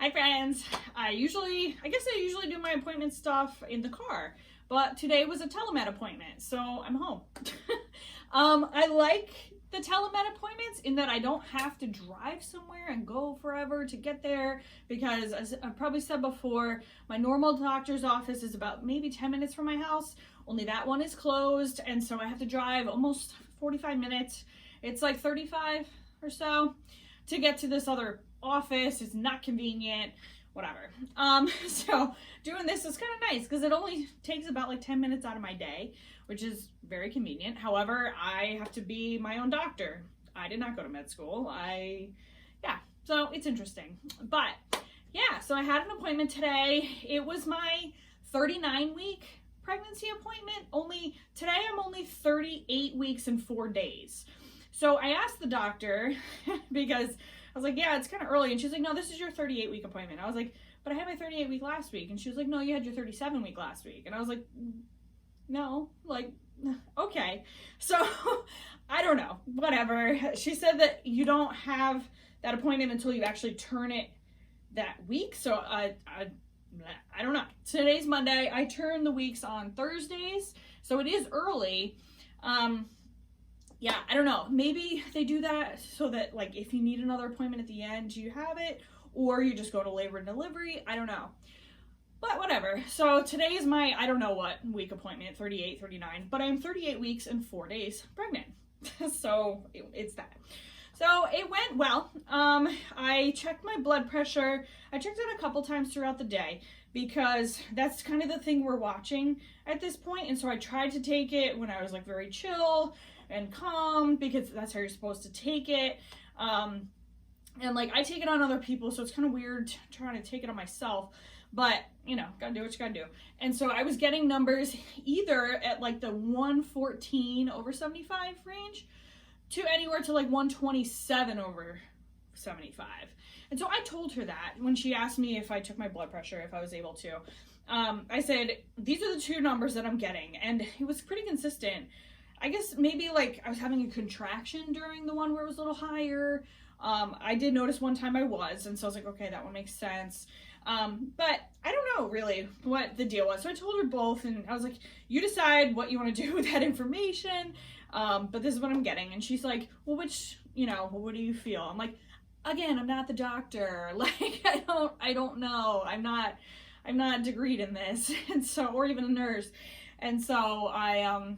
Hi friends. I guess I usually do my appointment stuff in the car, but today was a telemed appointment, so I'm home. I like the telemed appointments in that I don't have to drive somewhere and go forever to get there, because as I've probably said before, my normal doctor's office is about maybe 10 minutes from my house. Only that one is closed, and so I have to drive almost 45 minutes. It's like 35 or so to get to this other office. It's not convenient, whatever. So doing this is kind of nice because it only takes about like 10 minutes out of my day, which is very convenient. However, I have to be my own doctor. I did not go to med school. So it's interesting. But yeah, so I had an appointment today. It was my 39-week pregnancy appointment. Today I'm only 38 weeks and 4 days. So I asked the doctor because I was like, yeah, it's kind of early. And she's like, no, this is your 38-week appointment. I was like, but I had my 38-week last week. And she was like, no, you had your 37-week last week. And I was like, no, like, okay. So I don't know, whatever. She said that you don't have that appointment until you actually turn it that week. So I don't know. Today's Monday. I turn the weeks on Thursdays. So it is early. Yeah, I don't know. Maybe they do that so that, like, if you need another appointment at the end, you have it, or you just go to labor and delivery. I don't know. But whatever. So today is my, I don't know what week appointment, 38, 39, but I'm 38 weeks and 4 days pregnant. So it's that. So it went well. I checked my blood pressure. I checked it a couple times throughout the day because that's kind of the thing we're watching at this point. And so I tried to take it when I was like very chill and calm, because that's how you're supposed to take it. And like I take it on other people, so it's kind of weird trying to take it on myself, but you know, gotta do what you gotta do. And so I was getting numbers either at like the 114/75 range to anywhere to like 127/75. And so I told her that when she asked me if I took my blood pressure, if I was able to. I said, these are the two numbers that I'm getting, and it was pretty consistent. I guess maybe like I was having a contraction during the one where it was a little higher. I did notice one time I was, and so I was like, okay, that one makes sense. But I don't know really what the deal was. So I told her both, and I was like, you decide what you want to do with that information. But this is what I'm getting. And she's like, well, what do you feel? I'm like, again, I'm not the doctor. Like, I don't know. I'm not degreed in this. And so, or even a nurse. And so I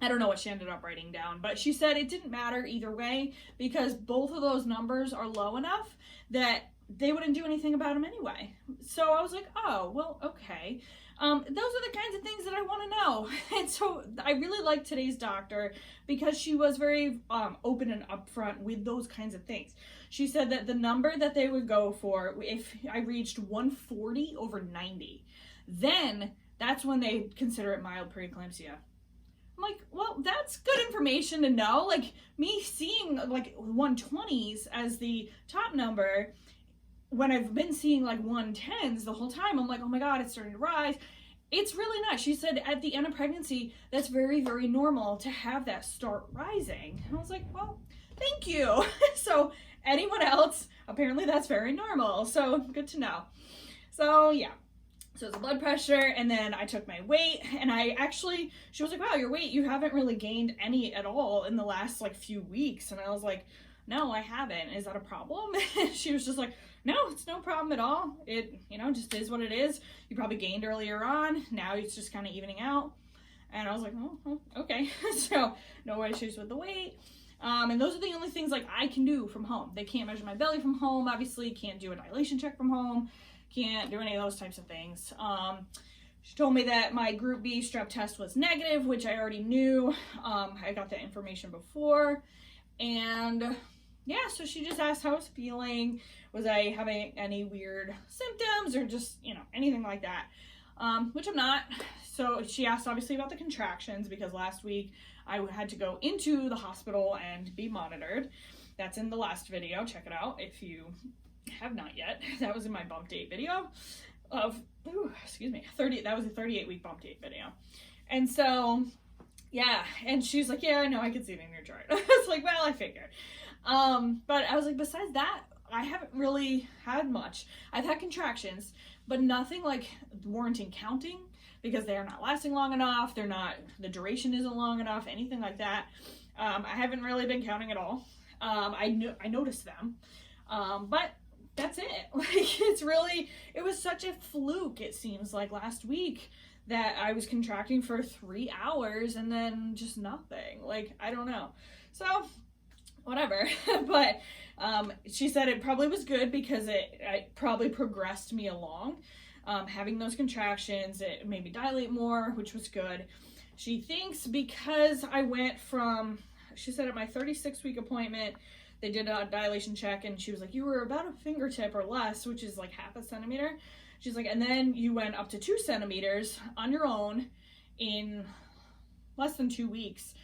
don't know what she ended up writing down, but she said it didn't matter either way because both of those numbers are low enough that they wouldn't do anything about them anyway. So I was like, oh, well, okay. Those are the kinds of things that I want to know. And so I really liked today's doctor because she was very open and upfront with those kinds of things. She said that the number that they would go for, if I reached 140/90, then that's when they consider it mild preeclampsia. I'm like, well, that's good information to know. Like, me seeing like 120s as the top number when I've been seeing like 110s the whole time, I'm like, oh my God, it's starting to rise. It's really not. She said at the end of pregnancy, that's very, very normal to have that start rising. And I was like, well, thank you. So anyone else, apparently that's very normal. So good to know. So yeah. So it's blood pressure, and then I took my weight, and she was like, wow, your weight, you haven't really gained any at all in the last like few weeks. And I was like, no, I haven't. Is that a problem? She was just like, no, it's no problem at all. It, just is what it is. You probably gained earlier on. Now it's just kind of evening out. And I was like, oh, okay. So no issues with the weight. And those are the only things like I can do from home. They can't measure my belly from home, obviously. Can't do a dilation check from home. Can't do any of those types of things. She told me that my group B strep test was negative, which I already knew. I got that information before. And yeah, so she just asked how I was feeling. Was I having any weird symptoms or just, anything like that? Which I'm not. So she asked obviously about the contractions because last week I had to go into the hospital and be monitored. That's in the last video. Check it out if you have not yet. That was in my bump date video of, that was a 38-week bump date video. And so, yeah, and she's like, yeah, I know, I can see it in your chart. I was like, well, I figured. But I was like, besides that, I haven't really had much. I've had contractions, but nothing like warranting counting, because they're not lasting long enough. The duration isn't long enough, anything like that. I haven't really been counting at all. I noticed them, but that's it. Like, it was such a fluke, it seems like, last week, that I was contracting for 3 hours and then just nothing. Like, I don't know. So, whatever. But she said it probably was good because it probably progressed me along. Having those contractions, it made me dilate more, which was good. She thinks because I went from, she said at my 36-week appointment, they did a dilation check, and she was like, you were about a fingertip or less, which is like 0.5 centimeter. She's like, and then you went up to 2 centimeters on your own in less than 2 weeks.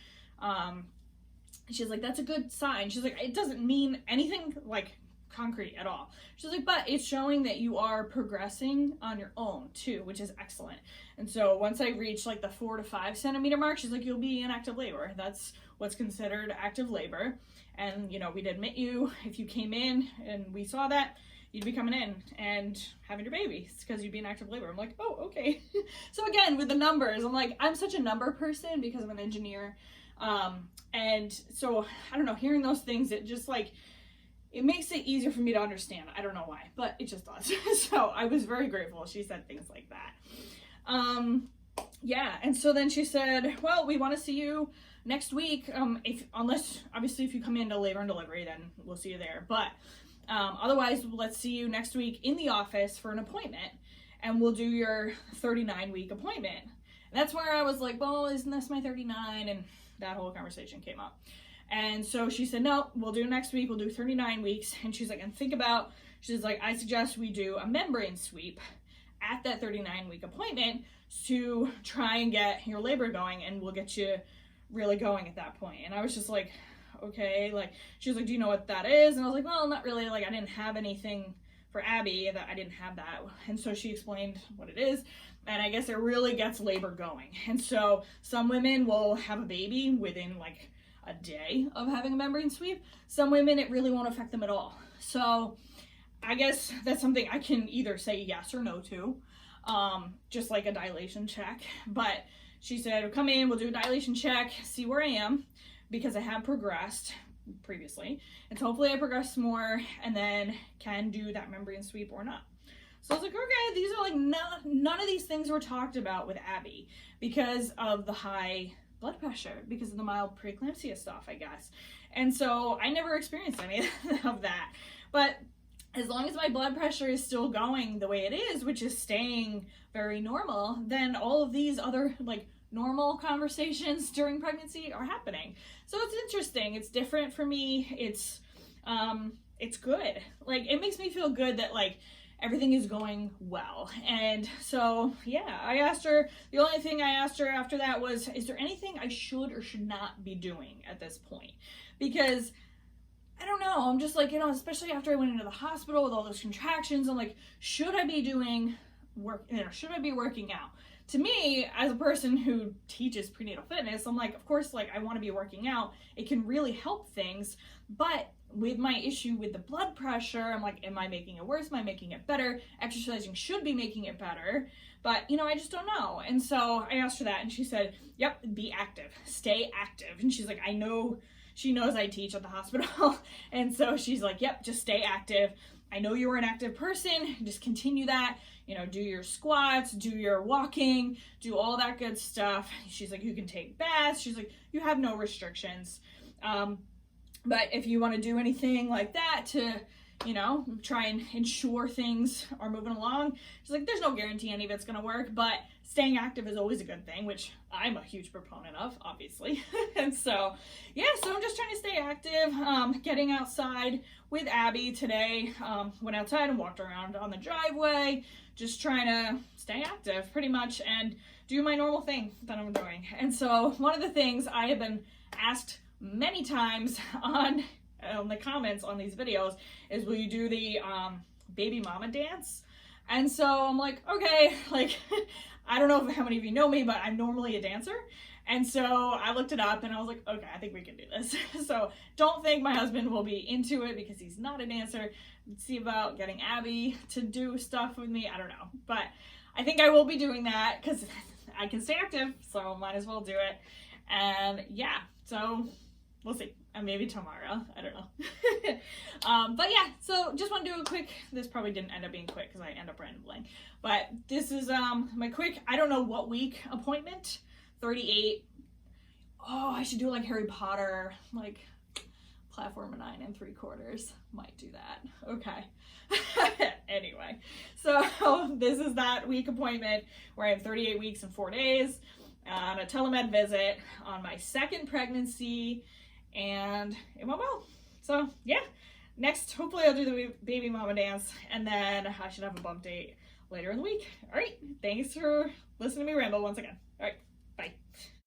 She's like, that's a good sign. She's like, it doesn't mean anything like concrete at all. She's like, but it's showing that you are progressing on your own too, which is excellent. And so once I reach like the 4 to 5 centimeter mark, she's like, you'll be in active labor. That's what's considered active labor. And, you know, we'd admit you if you came in and we saw that, you'd be coming in and having your baby because you'd be in active labor. I'm like, oh, okay. So again, with the numbers, I'm like, I'm such a number person because I'm an engineer. And so, I don't know, hearing those things, it just like, it makes it easier for me to understand. I don't know why, but it just does. So I was very grateful she said things like that. Yeah, and so then she said, well, we want to see you next week. Unless, obviously, if you come into labor and delivery, then we'll see you there. But otherwise, let's see you next week in the office for an appointment, and we'll do your 39-week appointment. And that's where I was like, well, isn't this my 39? And that whole conversation came up. And so she said, no, we'll do next week. We'll do 39 weeks. And she's like, and she's like, I suggest we do a membrane sweep at that 39-week appointment to try and get your labor going, and we'll get you really going at that point. And I was just like, okay. Like, she was like, do you know what that is? And I was like, well, not really. Like, I didn't have anything for Abby, that I didn't have that. And so she explained what it is. And I guess it really gets labor going. And so some women will have a baby within like a day of having a membrane sweep. Some women, it really won't affect them at all. So I guess that's something I can either say yes or no to, just like a dilation check. But she said, come in, we'll do a dilation check, see where I am, because I have progressed previously. And so hopefully I progress more and then can do that membrane sweep or not. So I was like, okay, these are like, none of these things were talked about with Abby because of the high blood pressure, because of the mild preeclampsia stuff, I guess. And so I never experienced any of that. But as long as my blood pressure is still going the way it is, which is staying very normal, then all of these other like normal conversations during pregnancy are happening. So it's interesting. It's different for me. It's good. Like, it makes me feel good that like everything is going well. And so, yeah, I asked her, the only thing I asked her after that was, is there anything I should or should not be doing at this point? Because I don't know, I'm just like, you know, especially after I went into the hospital with all those contractions, I'm like, should I be doing work, you know, should I be working out? To me, as a person who teaches prenatal fitness, I'm like, of course, like, I want to be working out. It can really help things, but with my issue with the blood pressure, I'm like, am I making it worse? Am I making it better? Exercising should be making it better, but, you know, I just don't know. And so I asked her that, and she said, yep, be active, stay active. And she's like, I know, she knows I teach at the hospital. And so she's like, yep, just stay active. I know you were an active person, just continue that, you know, do your squats, do your walking, do all that good stuff. She's like, you can take baths. She's like, you have no restrictions. But if you want to do anything like that to, you know, try and ensure things are moving along, she's like, there's no guarantee any of it's going to work, but staying active is always a good thing, which I'm a huge proponent of, obviously. And so, yeah, so I'm just trying to stay active, getting outside with Abby today, went outside and walked around on the driveway, just trying to stay active pretty much and do my normal thing that I'm doing. And so one of the things I have been asked many times on the comments on these videos is, will you do the baby mama dance? And so I'm like, okay, like, I don't know how many of you know me, but I'm normally a dancer. And so I looked it up and I was like, okay, I think we can do this. So don't think my husband will be into it because he's not a dancer. Let's see about getting Abby to do stuff with me. I don't know. But I think I will be doing that because I can stay active. So might as well do it. And yeah, so we'll see. And maybe tomorrow. I don't know. But yeah, so just want to do a quick, this probably didn't end up being quick because I end up rambling. But this is my quick, I don't know what week appointment. 38. Oh, I should do like Harry Potter, like platform 9 3/4. Might do that. Okay. Anyway, so this is that week appointment where I have 38 weeks and 4 days on a telemed visit on my second pregnancy, and it went well. So yeah, next, hopefully I'll do the baby mama dance, and then I should have a bump date later in the week. All right. Thanks for listening to me ramble once again. All right. Bye.